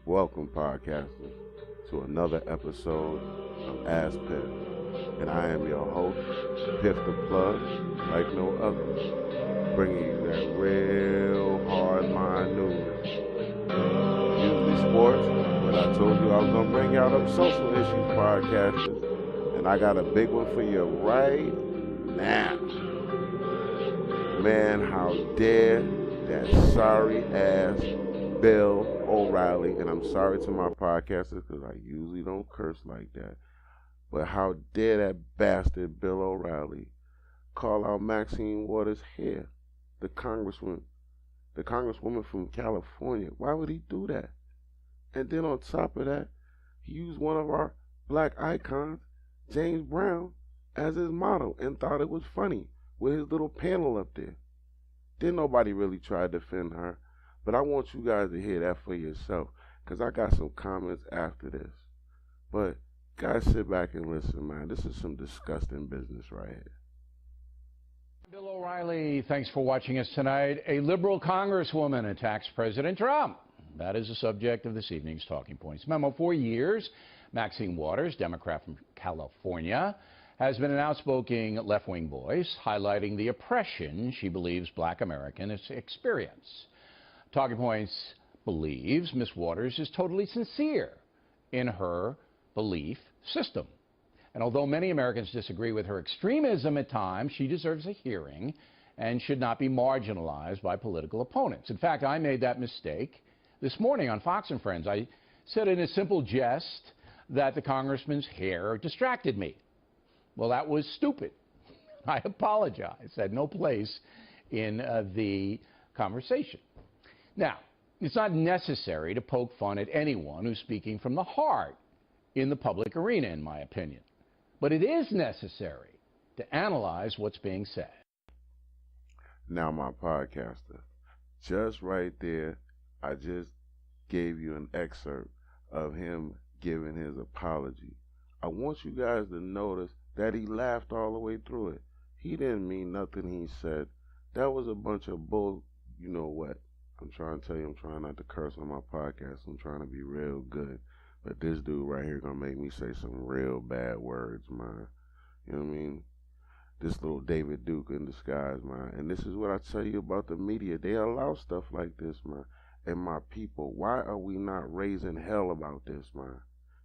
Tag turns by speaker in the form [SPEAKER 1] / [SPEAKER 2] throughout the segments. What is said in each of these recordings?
[SPEAKER 1] Welcome, podcasters, to another episode of Ask Phiff. And I am your host, Phiff the Plug, like no other, bringing you that real hard mind news. Usually sports, but I told you I was going to bring y'all them social issues, podcasters. And I got a big one for you right now. Man, how dare that sorry ass Bill Oreilly, and I'm sorry to my podcasters because I usually don't curse like that, but how dare that bastard Bill Oreilly call out Maxine Waters here, the congresswoman from California. Why would he do that? And then on top of that, he used one of our black icons, James Brown, as his model and thought it was funny with his little panel up there. Then nobody really tried to defend her. But I want you guys to hear that for yourself, because I got some comments after this. But guys, sit back and listen, man. This is some disgusting business right here.
[SPEAKER 2] Bill Oreilly, thanks for watching us tonight. A liberal congresswoman attacks President Trump. That is the subject of this evening's Talking Points memo. For years, Maxine Waters, Democrat from California, has been an outspoken left-wing voice, highlighting the oppression she believes black Americans experience. Talking Points believes Ms. Waters is totally sincere in her belief system. And although many Americans disagree with her extremism at times, she deserves a hearing and should not be marginalized by political opponents. In fact, I made that mistake this morning on Fox and Friends. I said in a simple jest that the congressman's hair distracted me. Well, that was stupid. I apologize. It had no place in the conversation. Now, it's not necessary to poke fun at anyone who's speaking from the heart in the public arena, in my opinion. But it is necessary to analyze what's being said.
[SPEAKER 1] Now, my podcaster, just right there, I just gave you an excerpt of him giving his apology. I want you guys to notice that he laughed all the way through it. He didn't mean nothing he said. That was a bunch of bull, you know what? I'm trying to tell you, I'm trying not to curse on my podcast. I'm trying to be real good. But this dude right here gonna make me say some real bad words, man. You know what I mean? This little David Duke in disguise, man. And this is what I tell you about the media. They allow stuff like this, man. And my people, why are we not raising hell about this, man?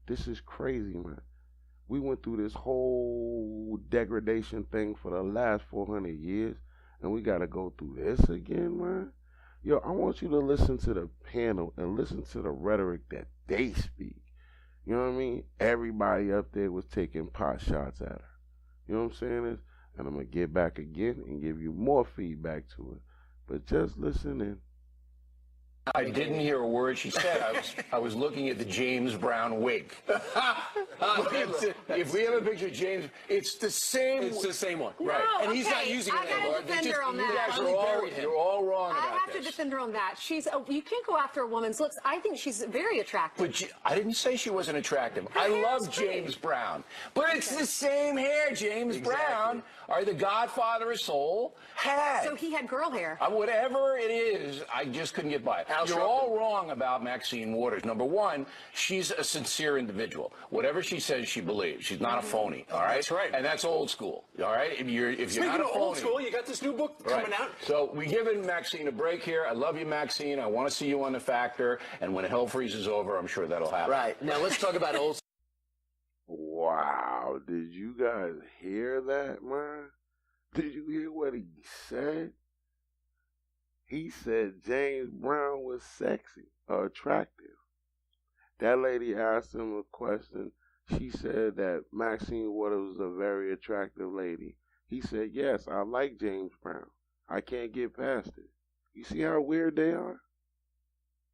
[SPEAKER 1] This is crazy, man. We went through this whole degradation thing for the last 400 years, and we got to go through this again, man. Yo, I want you to listen to the panel and listen to the rhetoric that they speak. You know what I mean? Everybody up there was taking pot shots at her. You know what I'm saying? And I'm going to get back again and give you more feedback to it. But just listen in.
[SPEAKER 3] I didn't hear a word she said. I was looking at the James Brown wig. If we have a picture of James, it's the same.
[SPEAKER 4] It's the same one,
[SPEAKER 3] right?
[SPEAKER 4] And he's not using it anymore.
[SPEAKER 5] I gotta defend her on that.
[SPEAKER 3] You're all wrong about
[SPEAKER 5] I have
[SPEAKER 3] this.
[SPEAKER 5] to defend her on that. You can't go after a woman's looks. I think she's very attractive.
[SPEAKER 3] But I didn't say she wasn't attractive. I love James Brown. But it's the same hair James Brown, or the godfather of soul, had.
[SPEAKER 5] So he had girl hair.
[SPEAKER 3] Whatever it is, I just couldn't get by it. You're all wrong about Maxine Waters. Number one, she's a sincere individual. Whatever she says, she believes. She's not a phony, all right?
[SPEAKER 4] That's right.
[SPEAKER 3] And that's old school, all right? If you're not a phony.
[SPEAKER 4] Old school, you got this new book coming out.
[SPEAKER 3] So we're giving Maxine a break here. I love you, Maxine. I want to see you on The Factor. And when hell freezes over, I'm sure that'll happen.
[SPEAKER 4] Right. Now let's talk about old
[SPEAKER 1] Wow. Did you guys hear that, man? Did you hear what he said? He said James Brown was sexy or attractive. That lady asked him a question. She said that Maxine Waters was a very attractive lady. He said, yes, I like James Brown. I can't get past it. You see how weird they are?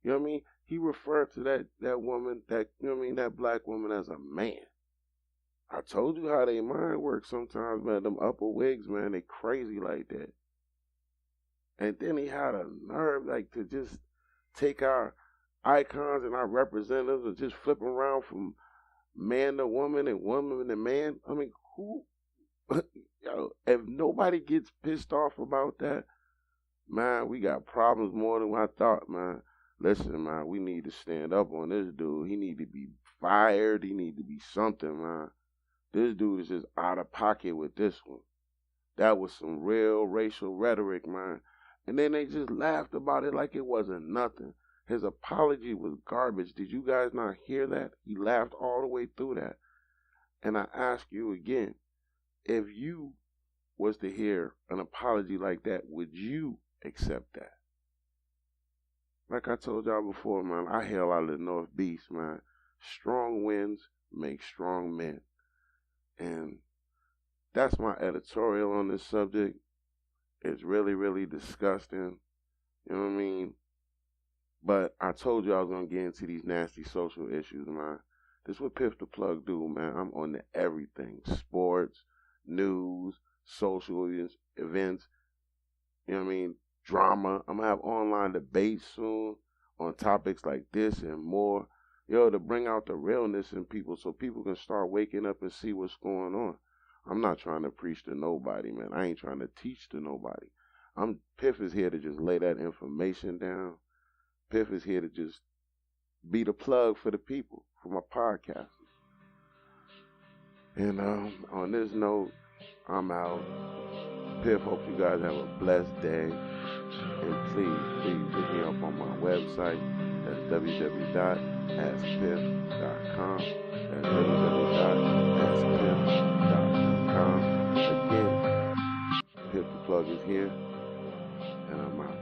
[SPEAKER 1] You know what I mean? He referred to that woman, that black woman as a man. I told you how they mind work sometimes, man. Them upper wigs, man, they crazy like that. And then he had a nerve, like, to just take our icons and our representatives and just flip around from man to woman and woman to man. I mean, who? Yo, if nobody gets pissed off about that, man, we got problems more than I thought, man. listen, man, we need to stand up on this dude. He need to be fired. He need to be something, man. This dude is just out of pocket with this one. That was some real racial rhetoric, man. And then they just laughed about it like it wasn't nothing. His apology was garbage. Did you guys not hear that? He laughed all the way through that. And I ask you again, if you was to hear an apology like that, would you accept that? Like I told y'all before, man, I hail out of the North Beast, man. Strong winds make strong men. And that's my editorial on this subject. It's really, really disgusting. You know what I mean? But I told you I was going to get into these nasty social issues, man. This is what Phiff the Plug do, man. I'm on to everything. Sports, news, social events. You know what I mean? Drama. I'm going to have online debates soon on topics like this and more. To bring out the realness in people so people can start waking up and see what's going on. I'm not trying to preach to nobody, man. I ain't trying to teach to nobody. Phiff is here to just lay that information down. Phiff is here to just be the plug for the people, for my podcasters. And on this note, I'm out. Phiff, hope you guys have a blessed day. And please hit me up on my website. That's www.asktphiff.com. That's www.asktphiff.com. Again, Phiff the Plug is here, and I'm out.